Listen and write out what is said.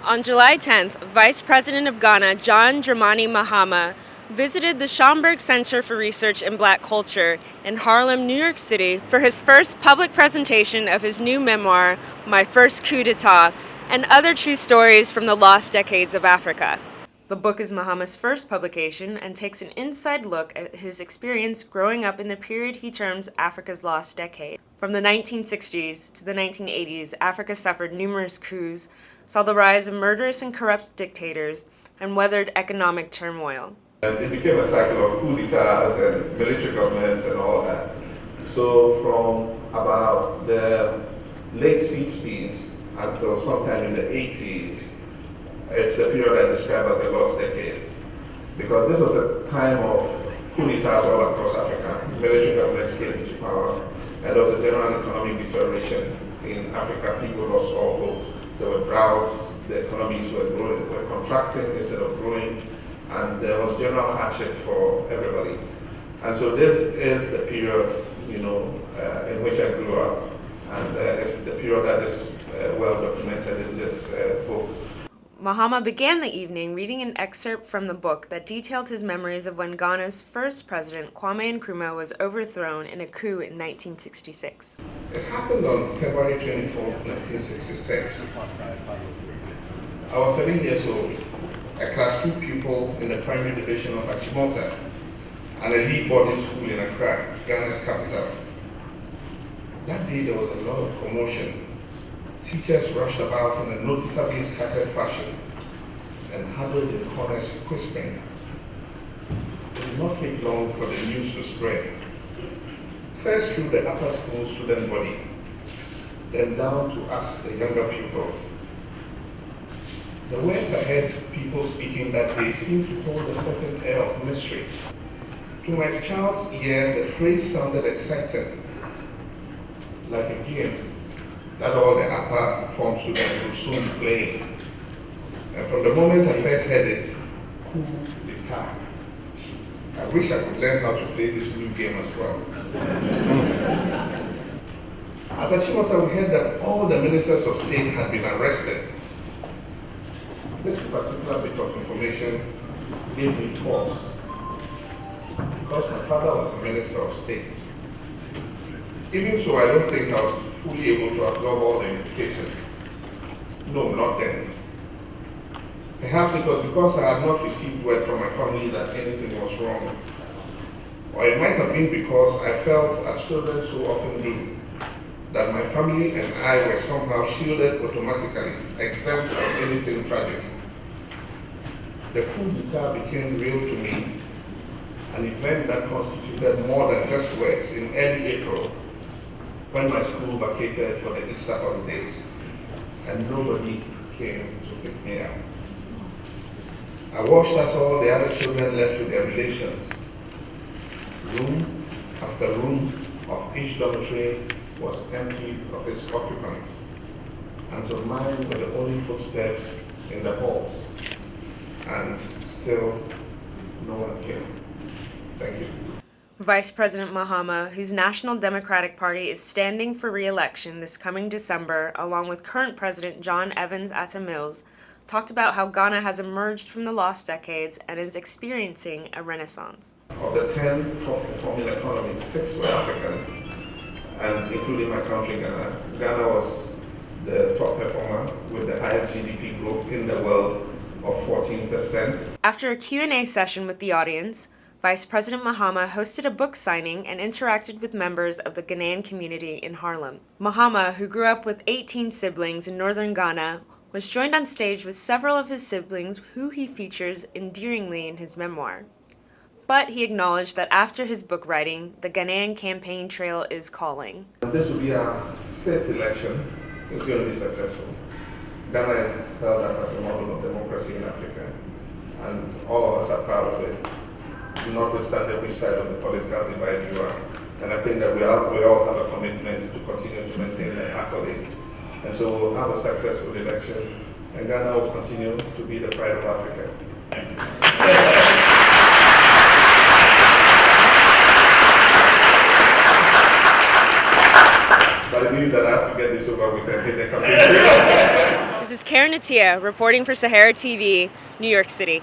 On July 10th, Vice President of Ghana, John Dramani Mahama, visited the Schomburg Center for Research in Black Culture in Harlem, New York City for his first public presentation of his new memoir, My First Coup'D'Etat, and other true stories from the lost decades of Africa. The book is Mahama's first publication and takes an inside look at his experience growing up in the period he terms Africa's lost decade. From the 1960s to the 1980s, Africa suffered numerous coups, saw the rise of murderous and corrupt dictators, and weathered economic turmoil. And it became a cycle of coups d'etats and military governments and all that. So from about the late 60s until sometime in the 80s, it's a period I describe as a lost decade. Because this was a time of coups d'etats all across Africa. Military governments came into power, and there was a general economic deterioration in Africa. People lost all hope. There were droughts, the economies were contracting instead of growing, and there was general hardship for everybody. And so this is the period, in which I grew up, and it's the period that is well documented in this book. Mahama began the evening reading an excerpt from the book that detailed his memories of when Ghana's first president, Kwame Nkrumah, was overthrown in a coup in 1966. It happened on February 24, 1966. I was 7 years old, a class 2 pupil in the primary division of Achimota, and a elite boarding school in Accra, Ghana's capital. That day there was a lot of commotion. Teachers rushed about in a noticeably scattered fashion and huddled in corners whispering. It did not take long for the news to spread. First through the upper school student body, then down to us, the younger pupils. The words I heard people speaking that day seemed to hold a certain air of mystery. To my child's ear, the phrase sounded exciting, like a game that all the upper form students would soon be playing. And from the moment I first heard it, coup d'etat, I wish I could learn how to play this new game as well. At Achimota, we heard that all the ministers of state had been arrested. This particular bit of information gave me pause, because my father was a minister of state. Even so, I don't think I was fully able to absorb all the implications. No, not then. Perhaps it was because I had not received word from my family that anything was wrong. Or it might have been because I felt, as children so often do, that my family and I were somehow shielded automatically, exempt from anything tragic. The coup d'etat became real to me, an event that constituted more than just words in early April, when my school vacated for the Easter holidays, and nobody came to pick me up. I watched as all the other children left with their relations. Room after room of each dormitory was emptied of its occupants, until mine were the only footsteps in the halls, and still no one came. Thank you. Vice President Mahama, whose National Democratic Party is standing for re-election this coming December, along with current President John Evans Atta Mills, talked about how Ghana has emerged from the lost decades and is experiencing a renaissance. Of the 10 top performing economies, 6 were African, and including my country, Ghana. Ghana was the top performer with the highest GDP growth in the world of 14%. After a Q&A session with the audience, Vice President Mahama hosted a book signing and interacted with members of the Ghanaian community in Harlem. Mahama, who grew up with 18 siblings in northern Ghana, was joined on stage with several of his siblings who he features endearingly in his memoir. But he acknowledged that after his book writing, the Ghanaian campaign trail is calling. This will be our 6th election. It's going to be successful. Ghana is held up as a model of democracy in Africa, and all of us are proud of it, notwithstanding which side of the political divide you are. And I think that we all have a commitment to continue to maintain that accolade. And so we'll have a successful election, and Ghana will continue to be the pride of Africa. Thank you. But it means that I have to get this over with and hit the campaign. This is Karen Atta reporting for Sahara TV, New York City.